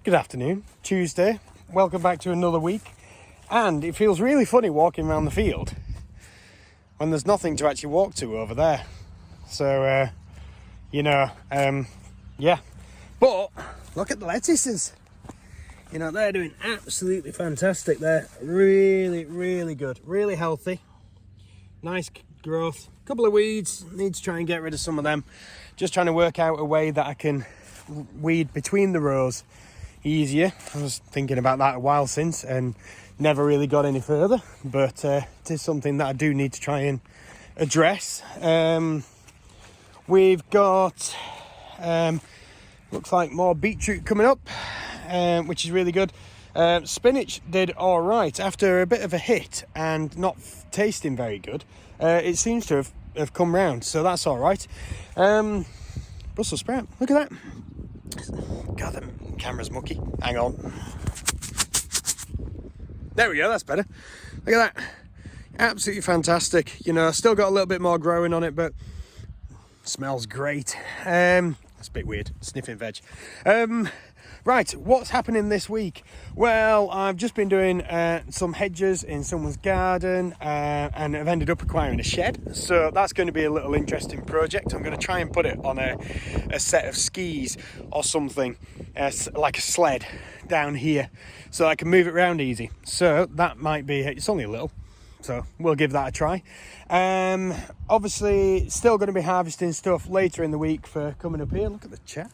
Good afternoon, Tuesday. Welcome back to another week. And it feels really funny walking around the field when there's nothing to actually walk to over there. So, yeah. But look at the lettuces. You know, they're doing absolutely fantastic. They're really, really good. Really healthy. Nice growth. Couple of weeds. Need to try and get rid of some of them. Just trying to work out a way that I can weed between the rows easier. I was thinking about that a while since and never really got any further, but it is something that I do need to try and address. We've got looks like more beetroot coming up, which is really good. Spinach did all right after a bit of a hit and not tasting very good. It seems to have come round, so that's all right. Brussels sprout, look at that. God, the camera's mucky. Hang on. There we go, that's better. Look at that. Absolutely fantastic. You know, still got a little bit more growing on it, but smells great. That's a bit weird, sniffing veg. Right, what's happening this week? Well, I've just been doing some hedges in someone's garden and I've ended up acquiring a shed. So that's going to be a little interesting project. I'm going to try and put it on a set of skis or something, like a sled down here, so I can move it around easy. So that might be, it's only a little, so we'll give that a try. Obviously still going to be harvesting stuff later in the week for coming up here. Look at the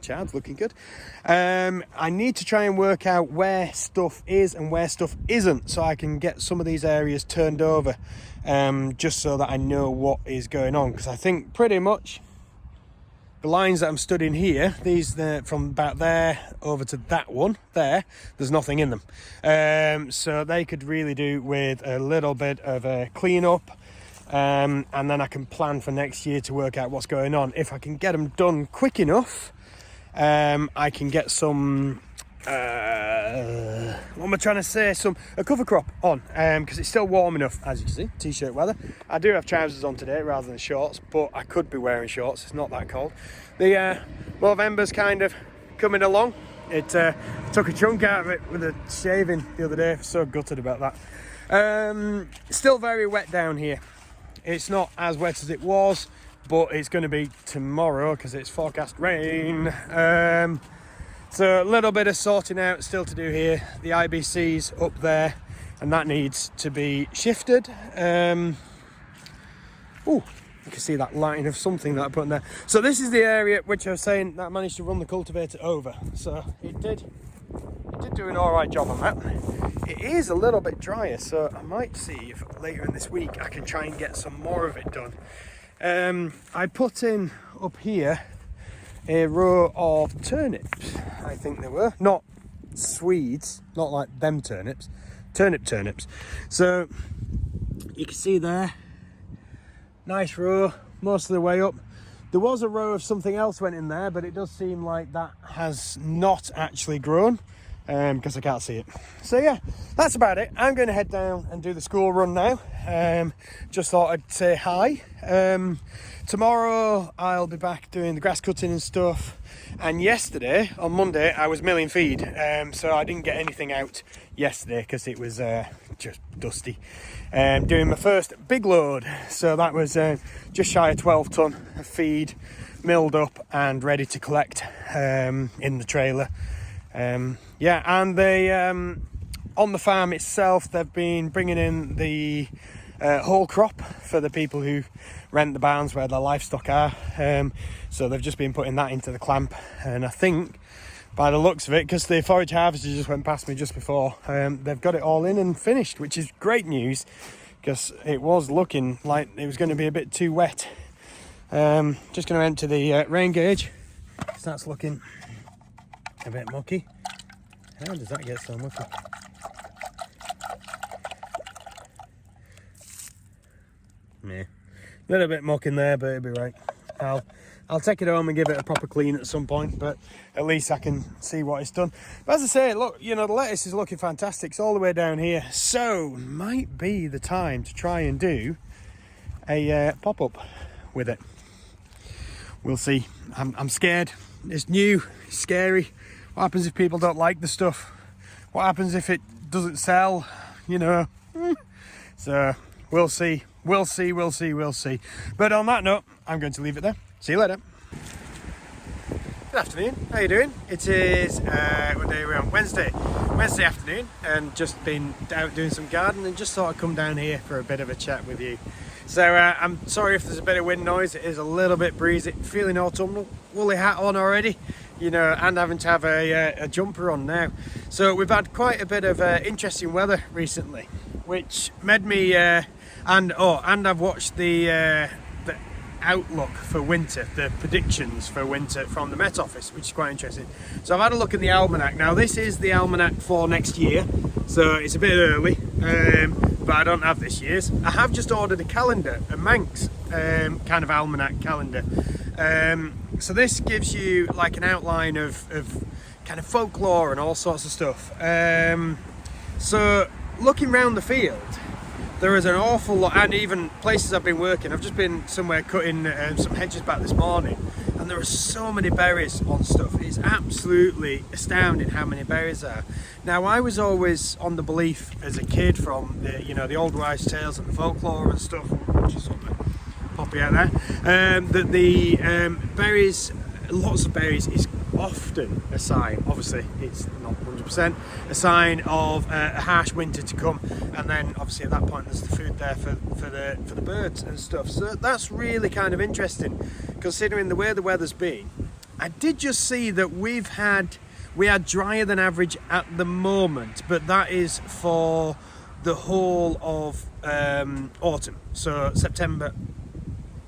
chard's looking good. I need to try and work out where stuff is and where stuff isn't, so I can get some of these areas turned over, just so that I know what is going on, because I think pretty much the lines that I'm studying here, these from about there over to that one there, there's nothing in them. So they could really do with a little bit of a clean up, and then I can plan for next year to work out what's going on. If I can get them done quick enough, I can get some, what am I trying to say, a cover crop on, because it's still warm enough, as you can see, t-shirt weather. I do have trousers on today rather than shorts, but I could be wearing shorts, it's not that cold. The Movember's kind of coming along. It took a chunk out of it with a shaving the other day. So gutted about that. Still very wet down here. It's not as wet as it was, but it's going to be tomorrow because it's forecast rain. So a little bit of sorting out still to do here. The IBC's up there and that needs to be shifted. Oh, you can see that line of something that I put in there. So this is the area which I was saying that I managed to run the cultivator over. So it did do an all right job on that. It is a little bit drier, so I might see if later in this week I can try and get some more of it done. I put in up here a row of turnips, I think they were. Not Swedes, not like them turnips. Turnips. So you can see there, nice row, most of the way up. There was a row of something else went in there, but it does seem like that has not actually grown, because I can't see it. So yeah, that's about it. I'm going to head down and do the school run now. Just thought I'd say hi. Tomorrow I'll be back doing the grass cutting and stuff, and yesterday on Monday I was milling feed, so I didn't get anything out yesterday because it was just dusty. Doing my first big load, so that was just shy of 12 ton of feed milled up and ready to collect in the trailer. Yeah, and they on the farm itself they've been bringing in the whole crop for the people who rent the barns where their livestock are, so they've just been putting that into the clamp, and I think by the looks of it, because the forage harvester just went past me just before, they've got it all in and finished, which is great news because it was looking like it was going to be a bit too wet. Just going to enter the rain gauge because that's looking a bit mucky. How does that get so mucky? Yeah, a little bit muck in there, but it'll be right. I'll take it home and give it a proper clean at some point, but at least I can see what it's done. But as I say, look, you know, the lettuce is looking fantastic. It's all the way down here, so might be the time to try and do a pop-up with it. We'll see. I'm scared. It's new, it's scary, What happens if people don't like the stuff? What happens if it doesn't sell? You know. So we'll see. We'll see. But on that note, I'm going to leave it there. See you later. Good afternoon. How you doing? It is what day are we on? Wednesday afternoon, and just been out doing some gardening and just thought I'd come down here for a bit of a chat with you. So I'm sorry if there's a bit of wind noise. It is a little bit breezy. Feeling autumnal. Woolly hat on already, you know, and having to have a jumper on now. So we've had quite a bit of interesting weather recently, which made me and I've watched the outlook for winter, the predictions for winter from the Met Office, which is quite interesting. So I've had a look at the almanac. Now this is the almanac for next year, so it's a bit early, but I don't have this year's. I have just ordered a calendar, a Manx kind of almanac calendar. So this gives you like an outline of kind of folklore and all sorts of stuff. So looking around the field, there is an awful lot, and even places I've been working. I've just been somewhere cutting some hedges back this morning, and there are so many berries on stuff. It's absolutely astounding how many berries there are. Now, I was always on the belief as a kid from the old wives' tales and the folklore and stuff, which is something poppy out there, that the berries, lots of berries, is often a sign, obviously it's not 100%, a sign of a harsh winter to come, and then obviously at that point there's the food there for the birds and stuff. So that's really kind of interesting, considering the way the weather's been. I did just see that we had drier than average at the moment, but that is for the whole of autumn, so September,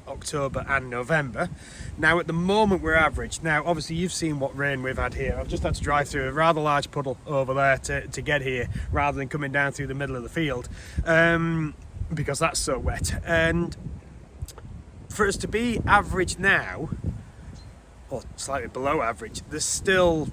October and November. Now at the moment we're average. Now obviously you've seen what rain we've had here. I've just had to drive through a rather large puddle over there to get here, rather than coming down through the middle of the field, because that's so wet. And for us to be average now, or slightly below average, there's still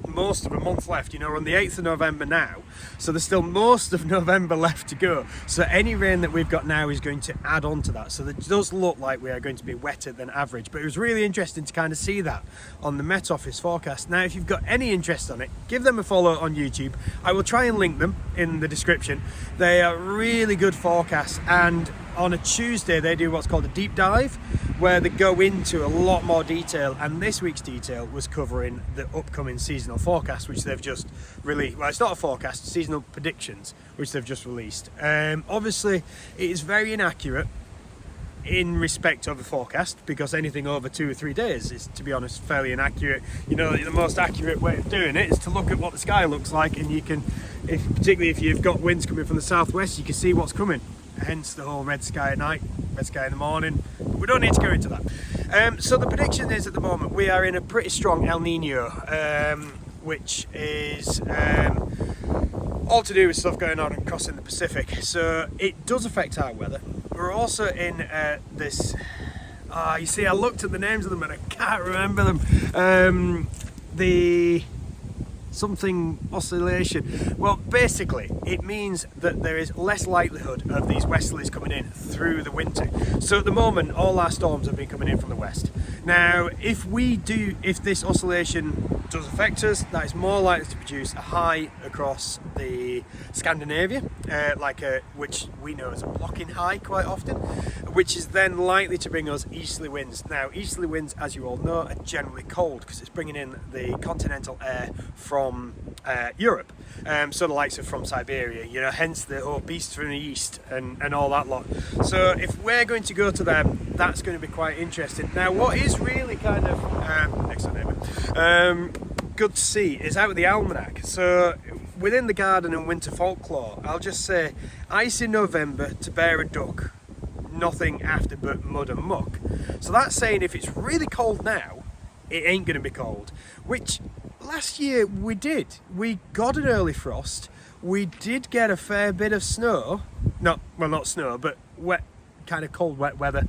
most of a month left. You know, we're on the 8th of November now, so there's still most of November left to go. So any rain that we've got now is going to add on to that. So it does look like we are going to be wetter than average, but it was really interesting to kind of see that on the Met Office forecast. Now, if you've got any interest on it, give them a follow on YouTube. I will try and link them in the description. They are really good forecasts, and on a Tuesday they do what's called a deep dive, where they go into a lot more detail, and this week's detail was covering the upcoming seasonal forecast, which they've just released. Well, it's not a forecast, seasonal predictions, which they've just released. Obviously it is very inaccurate in respect of the forecast, because anything over 2 or 3 days is, to be honest, fairly inaccurate. You know, the most accurate way of doing it is to look at what the sky looks like, and you can, particularly if you've got winds coming from the southwest, you can see what's coming. Hence the whole red sky at night, red sky in the morning. But we don't need to go into that. So the prediction is, at the moment we are in a pretty strong El Nino, which is all to do with stuff going on across in the Pacific. So it does affect our weather. We're also in this, you see, I looked at the names of them and I can't remember them. The something oscillation. Well, basically it means that there is less likelihood of these westerlies coming in through the winter. So at the moment all our storms have been coming in from the west. Now if this oscillation does affect us, that is more likely to produce a high across the Scandinavia, which we know as a blocking high quite often, which is then likely to bring us easterly winds. Now easterly winds, as you all know, are generally cold because it's bringing in the continental air from Europe, so the likes of from Siberia, you know, hence the whole beast from the east and all that lot. So if we're going to go to them, that's going to be quite interesting. Now what is really kind of good to see is out of the almanac. So within the garden and winter folklore, I'll just say ice in November to bear a duck, nothing after but mud and muck. So that's saying if it's really cold now, it ain't going to be cold, which last year we did. We got an early frost. We did get a fair bit of snow. Not snow, but wet, kind of cold, wet weather.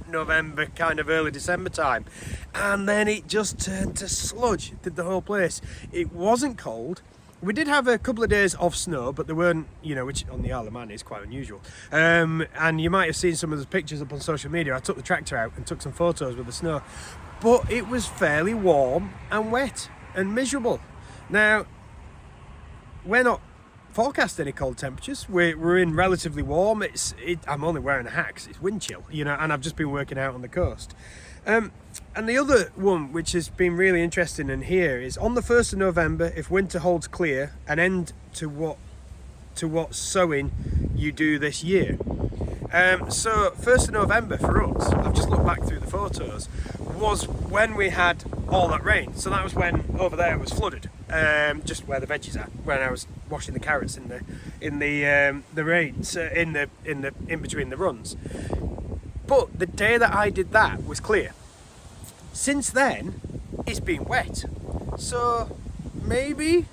November, kind of early December time. And then it just turned to sludge, did the whole place. It wasn't cold. We did have a couple of days of snow, but there weren't, you know, which on the Isle of Man is quite unusual. And you might have seen some of the pictures up on social media. I took the tractor out and took some photos with the snow. But it was fairly warm and wet. and miserable. Now, we're not forecast any cold temperatures. We're in relatively warm. I'm only wearing a hat because it's wind chill, you know, and I've just been working out on the coast. And the other one, which has been really interesting in here, is on the 1st of November, if winter holds clear, an end to what sowing you do this year. So 1st of November for us, I've just looked back through the photos, was when we had all that rain. So that was when over there it was flooded, just where the veggies are. When I was washing the carrots in the rains, in between the runs. But the day that I did that was clear. Since then, it's been wet. So maybe,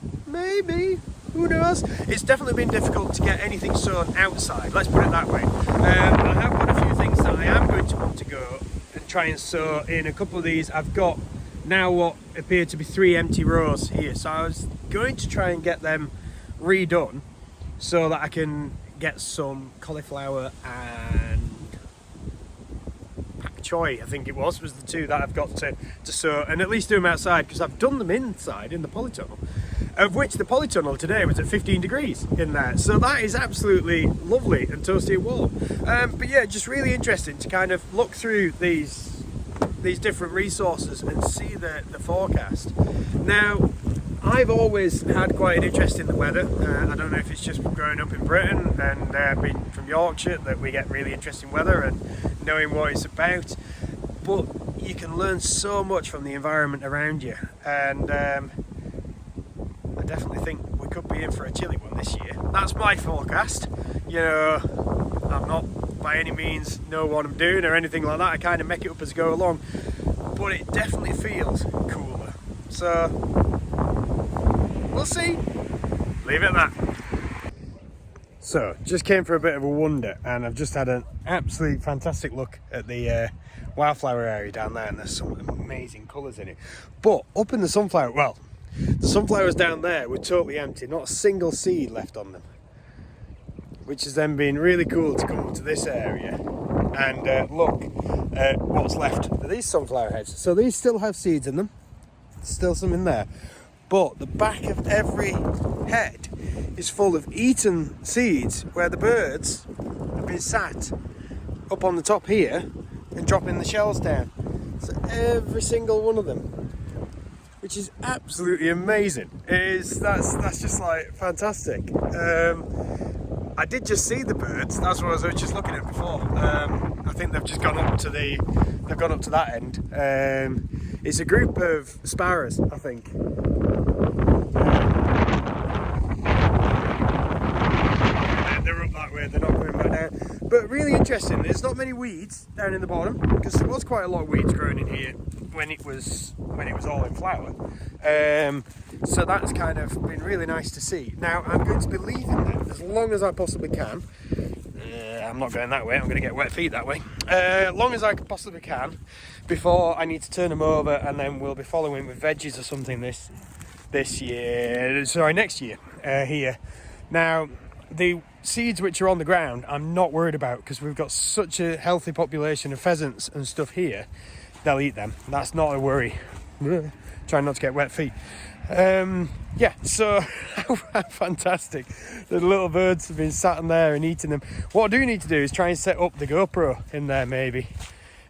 who knows? It's definitely been difficult to get anything sown outside, let's put it that way. I have got a few things that I am going to want to go and try and sow in a couple of these. I've got now what appear to be 3 empty rows here, so I was going to try and get them redone so that I can get some cauliflower and pak choy, I think it was the two that I've got to sow, and at least do them outside, because I've done them inside in the polytunnel, of which the polytunnel today was at 15 degrees in there, so that is absolutely lovely and toasty and warm. But yeah, just really interesting to kind of look through these different resources and see the forecast. Now, I've always had quite an interest in the weather. I don't know if it's just growing up in Britain and being from Yorkshire that we get really interesting weather and knowing what it's about, but you can learn so much from the environment around you, and I definitely think we could be in for a chilly one this year. That's my forecast. You know, I'm not by any means know what I'm doing or anything like that. I kind of make it up as I go along, but it definitely feels cooler. So we'll see. Leave it at that. So, just came for a bit of a wander, and I've just had an absolutely fantastic look at the wildflower area down there, and there's some amazing colours in it. But up in the sunflower, well, the sunflowers down there were totally empty, not a single seed left on them, which has then been really cool to come up to this area and look at what's left of these sunflower heads. So these still have seeds in them, still some in there, but the back of every head is full of eaten seeds where the birds have been sat up on the top here and dropping the shells down. So every single one of them, which is absolutely amazing. That's just like fantastic. I did just see the birds. That's what I was just looking at before. I think they've just gone up to that end. It's a group of sparrows, I think. They're up that way. They're not coming back down. But really interesting. There's not many weeds down in the bottom, because there was quite a lot of weeds growing in here when it was all in flower. So that's kind of been really nice to see. Now I'm going to be leaving them as long as I possibly can. I'm not going that way, I'm going to get wet feet that way. Long as I possibly can before I need to turn them over, and then we'll be following with veggies or something next year here. Now, the seeds which are on the ground I'm not worried about, because we've got such a healthy population of pheasants and stuff here. They'll eat them. That's not a worry. Trying not to get wet feet. Yeah, so fantastic. The little birds have been sat in there and eating them. What I do need to do is try and set up the GoPro in there maybe,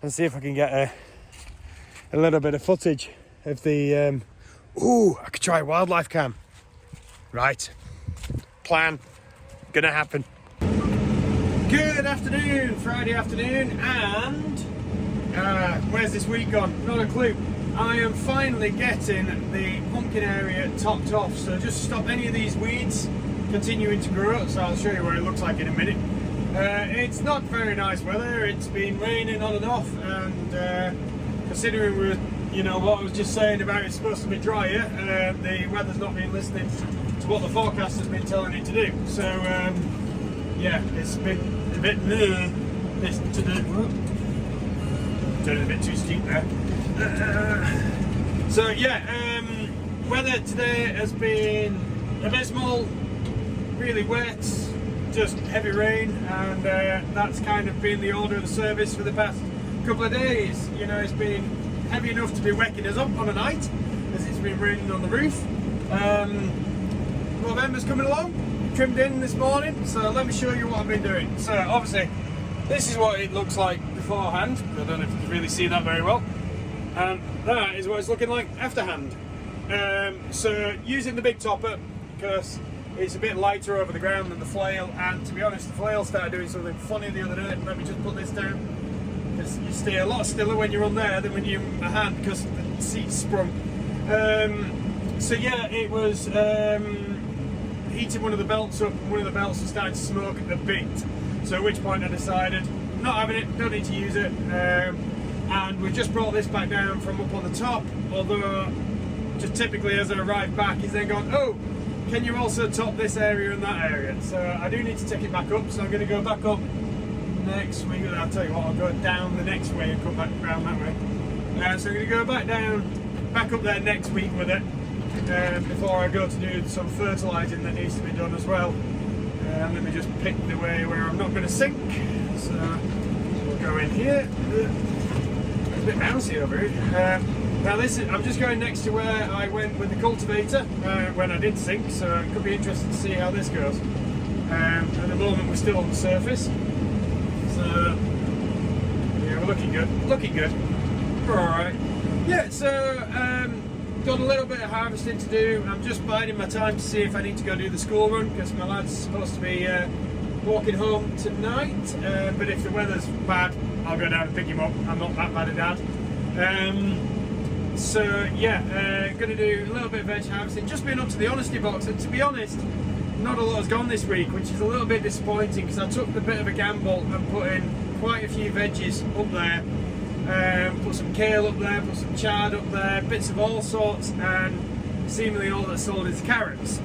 and see if I can get a little bit of footage of the I could try a wildlife cam. Right, plan gonna happen. Good afternoon, Friday afternoon, and where's this week gone? Not a clue. I am finally getting the pumpkin area topped off, so just to stop any of these weeds continuing to grow, so I'll show you what it looks like in a minute. It's not very nice weather. It's been raining on and off, and considering what I was just saying about it's supposed to be drier, the weather's not been listening to what the forecast has been telling it to do. So yeah, it's been a bit turning a bit too steep there. So yeah, weather today has been abysmal, really wet, just heavy rain, and that's kind of been the order of the service for the past couple of days. You know, it's been heavy enough to be waking us up on a night, as it's been raining on the roof. November's coming along, trimmed in this morning, so let me show you what I've been doing. So obviously this is what it looks like beforehand. I don't know if you can really see that very well, and that is what it's looking like afterhand. So using the big topper because it's a bit lighter over the ground than the flail, and to be honest, the flail started doing something funny the other day. Let me just put this down, because you stay a lot stiller when you're on there than when you're in my hand because the seat's sprung. So yeah, it was heating one of the belts up, and one of the belts was starting to smoke a bit. So at which point I decided, not having it, don't need to use it. And we've just brought this back down from up on the top, although just typically as I arrive back, he's then gone, oh, can you also top this area and that area? So I do need to take it back up, so I'm going to go back up next week. I'll tell you what, I'll go down the next way and come back round that way. So I'm going to go back up there next week with it, before I go to do some fertilising that needs to be done as well. Let me just pick the way where I'm not going to sink. So we'll go in here. It's a bit bouncy over here. Now I'm just going next to where I went with the cultivator when I did sink, so it could be interesting to see how this goes. At the moment we're still on the surface, so yeah, we're looking good. We're alright. Yeah, so got a little bit of harvesting to do. I'm just biding my time to see if I need to go do the school run, because my lad's supposed to be walking home tonight, but if the weather's bad I'll go down and pick him up. I'm not that bad a dad. So yeah, going to do a little bit of veg harvesting, just been up to the honesty box, and to be honest, not a lot has gone this week, which is a little bit disappointing because I took the bit of a gamble and put in quite a few veggies up there. Put some kale up there, put some chard up there, bits of all sorts, and seemingly all that's sold is carrots.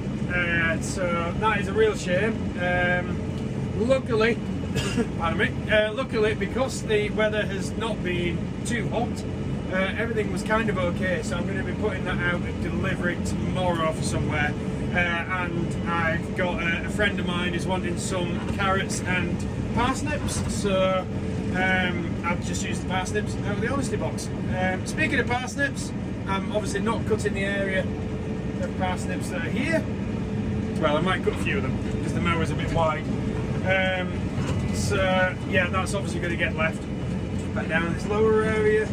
So that is a real shame. Luckily, pardon me, luckily because the weather has not been too hot, everything was kind of okay, so I'm going to be putting that out and deliver it tomorrow for somewhere. And I've got a friend of mine who's wanting some carrots and parsnips, so I've just used the parsnips out of the honesty box. Speaking of parsnips, I'm obviously not cutting the area of parsnips that are here. Well, I might cut a few of them because the mower's a bit wide. So yeah, that's obviously going to get left. Just back down this lower area.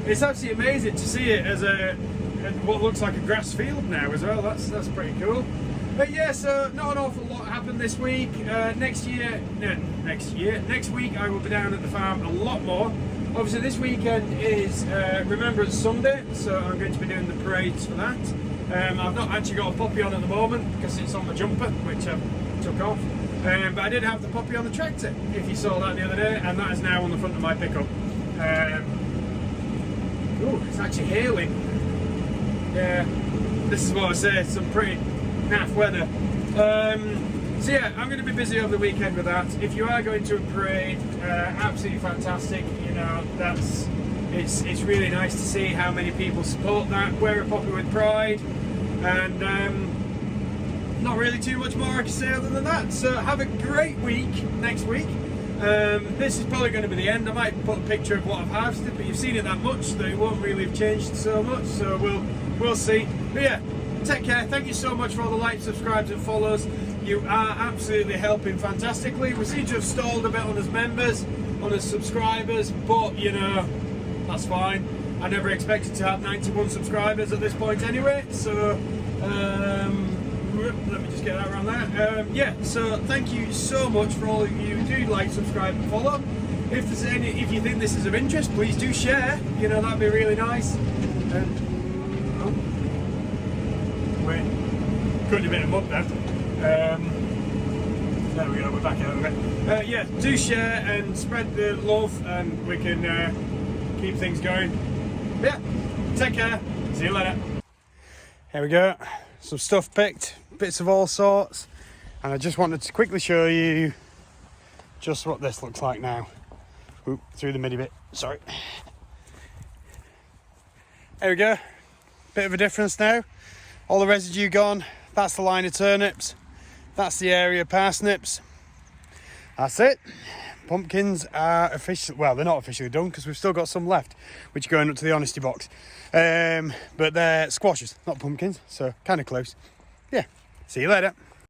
It's actually amazing to see it as what looks like a grass field now as well. That's pretty cool. But yeah, so not an awful lot happened this week. Next week I will be down at the farm a lot more. Obviously this weekend is Remembrance Sunday, so I'm going to be doing the parades for that. I've not actually got a poppy on at the moment because it's on my jumper, which I took off. But I did have the poppy on the tractor, if you saw that the other day, and that is now on the front of my pickup. Oh, it's actually hailing. Yeah, this is what I say, some pretty naff weather. So yeah, I'm going to be busy over the weekend with that. If you are going to a parade, absolutely fantastic. You know, it's really nice to see how many people support that. Wear a poppy with pride, and not really too much more I can say other than that. So have a great week next week. This is probably going to be the end. I might put a picture of what I've harvested, but you've seen it that much that it won't really have changed so much, so we'll see. But yeah, take care. Thank you so much for all the likes, subscribes and follows. You are absolutely helping fantastically. We seem to have stalled a bit on as members, on as subscribers, but you know, that's fine. I never expected to have 91 subscribers at this point anyway, so let me just get that around there. Yeah, so thank you so much for all of you who do like, subscribe and follow. If you think this is of interest, please do share. You know, that'd be really nice. Wait, couldn't have been a mud there. There we go, we're back out of it. Yeah, do share and spread the love, and we can keep things going. Yeah, take care. See you later. Here we go. Some stuff picked, bits of all sorts, and I just wanted to quickly show you just what this looks like now. Oop, through the midi bit, sorry. There we go, bit of a difference now. All the residue gone. That's the line of turnips, that's the area of parsnips. That's it, pumpkins are officially, well, they're not officially done because we've still got some left, which are going up to the honesty box. But they're squashes, not pumpkins, so kind of close. Yeah, see you later.